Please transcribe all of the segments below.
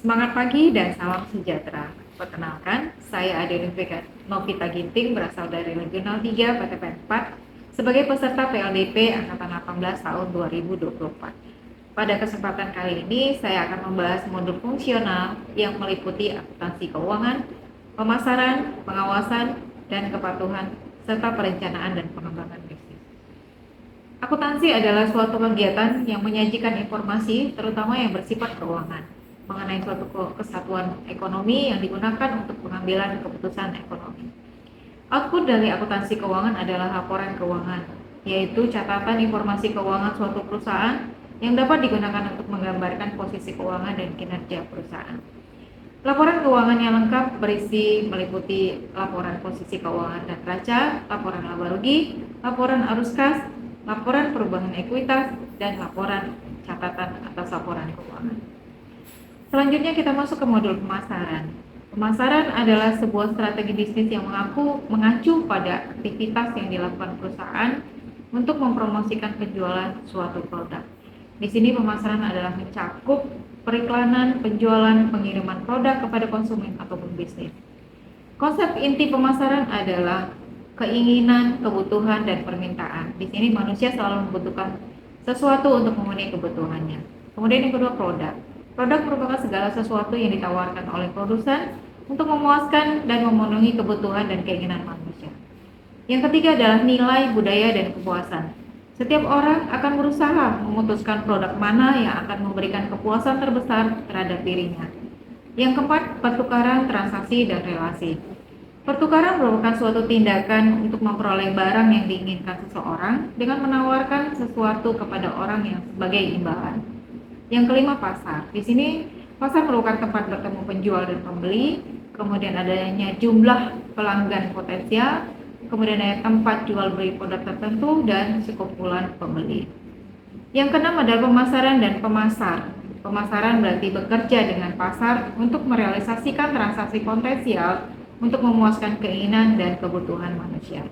Semangat pagi dan salam sejahtera. Perkenalkan, saya Ade Novita Ginting berasal dari Regional 3 PTPN 4 sebagai peserta PLDP Angkatan 18 tahun 2024. Pada kesempatan kali ini, saya akan membahas modul fungsional yang meliputi akuntansi keuangan, pemasaran, pengawasan, dan kepatuhan, serta perencanaan dan pengembangan bisnis. Akuntansi adalah suatu kegiatan yang menyajikan informasi, terutama yang bersifat keuangan, mengenai suatu kesatuan ekonomi yang digunakan untuk pengambilan keputusan ekonomi. Output dari akuntansi keuangan adalah laporan keuangan, yaitu catatan informasi keuangan suatu perusahaan yang dapat digunakan untuk menggambarkan posisi keuangan dan kinerja perusahaan. Laporan keuangan yang lengkap berisi meliputi laporan posisi keuangan dan neraca, laporan laba rugi, laporan arus kas, laporan perubahan ekuitas, dan laporan catatan atas laporan keuangan. Selanjutnya kita masuk ke modul pemasaran. Pemasaran adalah sebuah strategi bisnis yang mengacu pada aktivitas yang dilakukan perusahaan untuk mempromosikan penjualan suatu produk. Di sini pemasaran adalah mencakup periklanan, penjualan, pengiriman produk kepada konsumen ataupun bisnis. Konsep inti pemasaran adalah keinginan, kebutuhan, dan permintaan. Di sini manusia selalu membutuhkan sesuatu untuk memenuhi kebutuhannya. Kemudian yang kedua, produk. Produk merupakan segala sesuatu yang ditawarkan oleh produsen untuk memuaskan dan memenuhi kebutuhan dan keinginan manusia. Yang ketiga adalah nilai, budaya, dan kepuasan. Setiap orang akan berusaha memutuskan produk mana yang akan memberikan kepuasan terbesar terhadap dirinya. Yang keempat, pertukaran, transaksi, dan relasi. Pertukaran merupakan suatu tindakan untuk memperoleh barang yang diinginkan seseorang dengan menawarkan sesuatu kepada orang yang sebagai imbalan. Yang kelima, pasar. Di sini pasar merupakan tempat bertemu penjual dan pembeli, kemudian adanya jumlah pelanggan potensial, kemudian ada tempat jual beli produk tertentu, dan sekumpulan pembeli. Yang keenam adalah pemasaran dan pemasar. Pemasaran berarti bekerja dengan pasar untuk merealisasikan transaksi potensial untuk memuaskan keinginan dan kebutuhan manusia.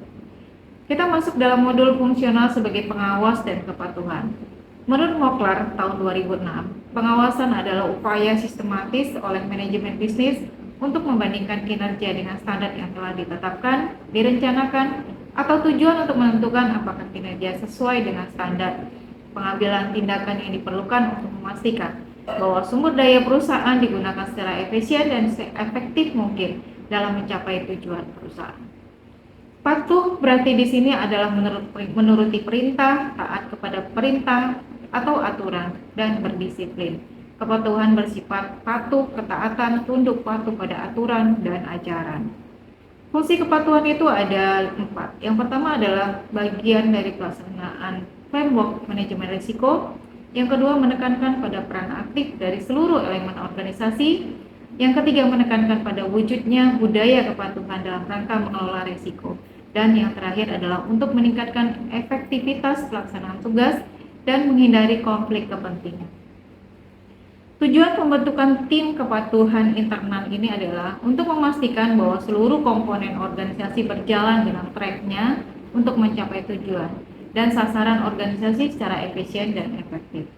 Kita masuk dalam modul fungsional sebagai pengawas dan kepatuhan. Menurut Mokler tahun 2006, pengawasan adalah upaya sistematis oleh manajemen bisnis untuk membandingkan kinerja dengan standar yang telah ditetapkan, direncanakan, atau tujuan untuk menentukan apakah kinerja sesuai dengan standar. Pengambilan tindakan yang diperlukan untuk memastikan bahwa sumber daya perusahaan digunakan secara efisien dan seefektif mungkin dalam mencapai tujuan perusahaan. Patuh berarti di sini adalah menuruti perintah, taat kepada perintah atau aturan, dan berdisiplin. Kepatuhan bersifat patuh, ketaatan, tunduk patuh pada aturan dan ajaran. Fungsi kepatuhan itu ada 4. Yang pertama adalah bagian dari pelaksanaan framework manajemen risiko. Yang kedua, menekankan pada peran aktif dari seluruh elemen organisasi. Yang ketiga, menekankan pada wujudnya budaya kepatuhan dalam rangka mengelola risiko. Dan yang terakhir adalah untuk meningkatkan efektivitas pelaksanaan tugas dan menghindari konflik kepentingan. Tujuan pembentukan tim kepatuhan internal ini adalah untuk memastikan bahwa seluruh komponen organisasi berjalan dengan tracknya untuk mencapai tujuan dan sasaran organisasi secara efisien dan efektif.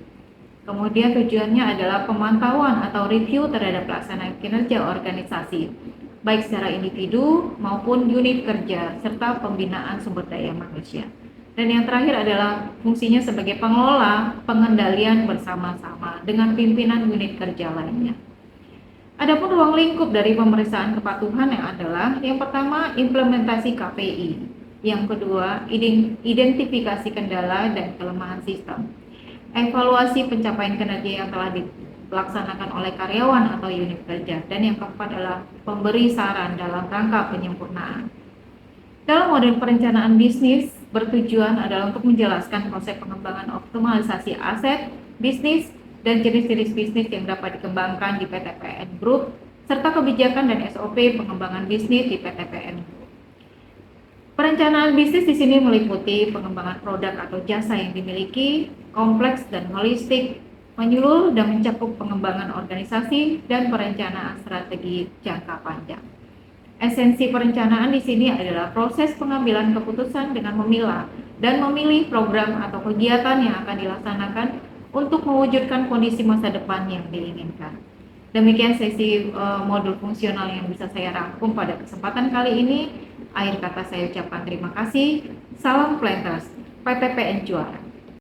Kemudian tujuannya adalah pemantauan atau review terhadap pelaksanaan kinerja organisasi, baik secara individu maupun unit kerja, serta pembinaan sumber daya manusia. Dan yang terakhir adalah fungsinya sebagai pengelola pengendalian bersama-sama dengan pimpinan unit kerja lainnya. Adapun ruang lingkup dari pemeriksaan kepatuhan yang adalah yang pertama implementasi KPI, yang kedua identifikasi kendala dan kelemahan sistem, evaluasi pencapaian kinerja yang telah dilaksanakan oleh karyawan atau unit kerja, dan yang keempat adalah pemberi saran dalam rangka penyempurnaan. Dalam model perencanaan bisnis, bertujuan adalah untuk menjelaskan konsep pengembangan optimalisasi aset, bisnis, dan jenis-jenis bisnis yang dapat dikembangkan di PTPN Group, serta kebijakan dan SOP pengembangan bisnis di PTPN Group. Perencanaan bisnis di sini meliputi pengembangan produk atau jasa yang dimiliki, kompleks dan holistik, menyeluruh dan mencakup pengembangan organisasi dan perencanaan strategi jangka panjang. Esensi perencanaan di sini adalah proses pengambilan keputusan dengan memilah dan memilih program atau kegiatan yang akan dilaksanakan untuk mewujudkan kondisi masa depan yang diinginkan. Demikian sesi modul fungsional yang bisa saya rangkum pada kesempatan kali ini. Akhir kata saya ucapkan terima kasih. Salam Planters, PTPN Juara.